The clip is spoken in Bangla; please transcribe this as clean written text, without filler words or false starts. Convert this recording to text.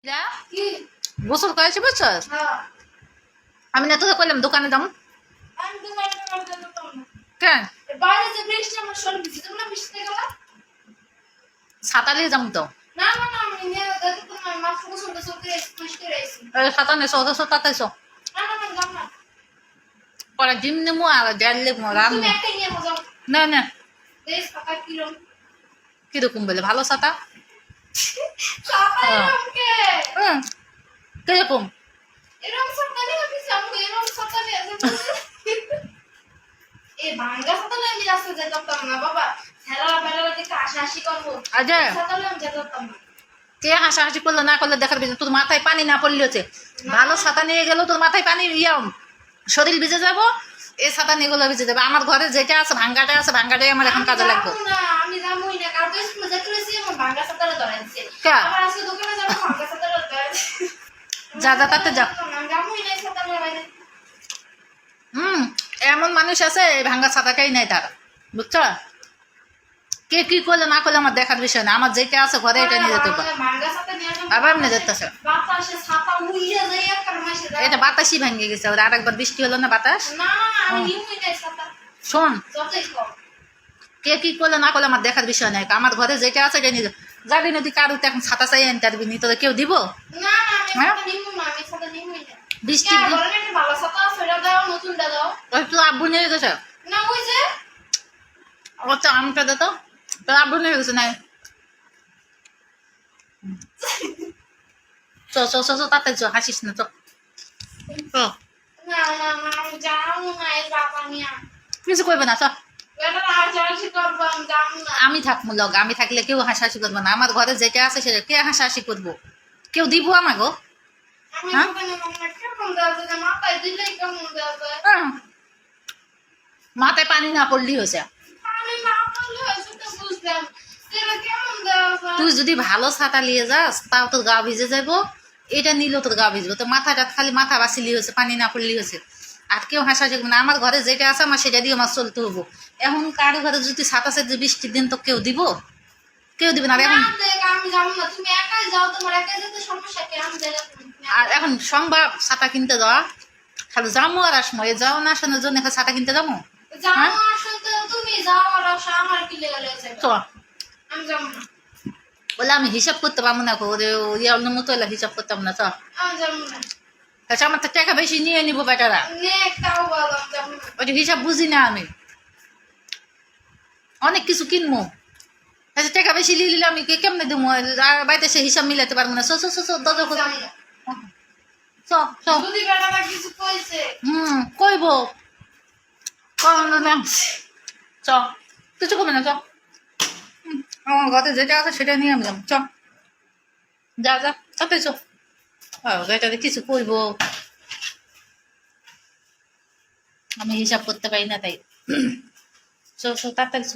যা গোসল করেছি বুঝছস। আমি না তোকে কইলাম দোকানে যাম কেন ছাতা নিয়ে যাম তো ছাতা নেছো ওদের তাতাইছো পরে ডিম নেবো আর ডাল নেবো রাম না না কিরকম বলে ভালো ছাতা কিরকম কে হাসাহাসি করলো না করলে দেখার বিষয় তোর মাথায় পানি না পড়লে হচ্ছে ভালো ছাতা নিয়ে গেল তোর মাথায় পানি শরীর ভিজে যাবো এই ছাতা নিয়ে গেলে ভিজে যাবে আমার ঘরে যেটা আছে ভাঙ্গাটা আছে ভাঙ্গাটাই আমার এখন কাজে লাগবে যা যা তাতে যা এমন মানুষ আছে ভাঙ্গা ছাতাটাই নেই তারা বুঝছো কে কি করলে না করলে আমার দেখার বিষয় না আমার যেটা আছে ঘরে এটা নিয়ে যেতে পারে আবার নিয়ে যেতেছে এটা বাতাসই ভেঙে গেছে ওর আরেকবার বৃষ্টি হলো না বাতাস শোন কে কি করলে না করলে আমার দেখার বিষয় নাই আমার ঘরে যেটা আছে এটা নিয়ে যাবি নদী কারো এখন ছাতা চাই আনতে পারবি নি তোদের কেউ দিব বৃষ্টি আব্বু নিয়ে গেছে আমটা দে তো তোর আব্বু নিয়ে গেছে নাই তাতে হাসিস না তো কিছু করবে না আমি থাকবো লগ আমি থাকলে কেউ হাসাহাসি করবো না আমার ঘরে যেটা আছে সেটা কে হাসাহাসি করবো কেউ দিব আমাকে মাথায় পানি না পড়লি হয়েছে তুই যদি ভালো ছাতা নিয়ে যাস তাও তোর গা ভিজে যাবো এটা নিলেও তোর গা ভিজবো তো মাথাটা খালি মাথা বাঁচিলি হয়েছে পানি না পড়লি হয়েছে আর কেউ হাসা যাবে না আমার ঘরে যেটা আছে আমার সেটা দিয়ে আমার চলতে হবো এখন কারো ঘরে যদি ছাতা যে বৃষ্টির দিন তো কেউ দিব কেউ দিবে না এখন আর এখন সংবাদ ছাতা কিনতে যাওয়া খালি যাবো আর আসমো এ যাও না আসানোর জন্য ছাতা কিনতে যাবো বলে আমি হিসাব করতে পারবো না ইয়ার মতো এলা হিসাব করতাম না তো আচ্ছা আমার তো টাকা বেশি নিয়ে নিবো বেটারা ওই হিসাব বুঝি না আমি অনেক কিছু কিনবো আচ্ছা টাকা বেশি নিলে আমি কেমনে দেবো বাড়িতে সে হিসাব মিলাতে পারবো না কইব চ কিছু করবে না চ আমার ঘরে যেটা আছে সেটা নিয়ে আমি যাবো চ যা যা তাতে চ এটাতে কিছু কইব আমি হিসাব করতে পারি না তাই তাড়াতাড়ি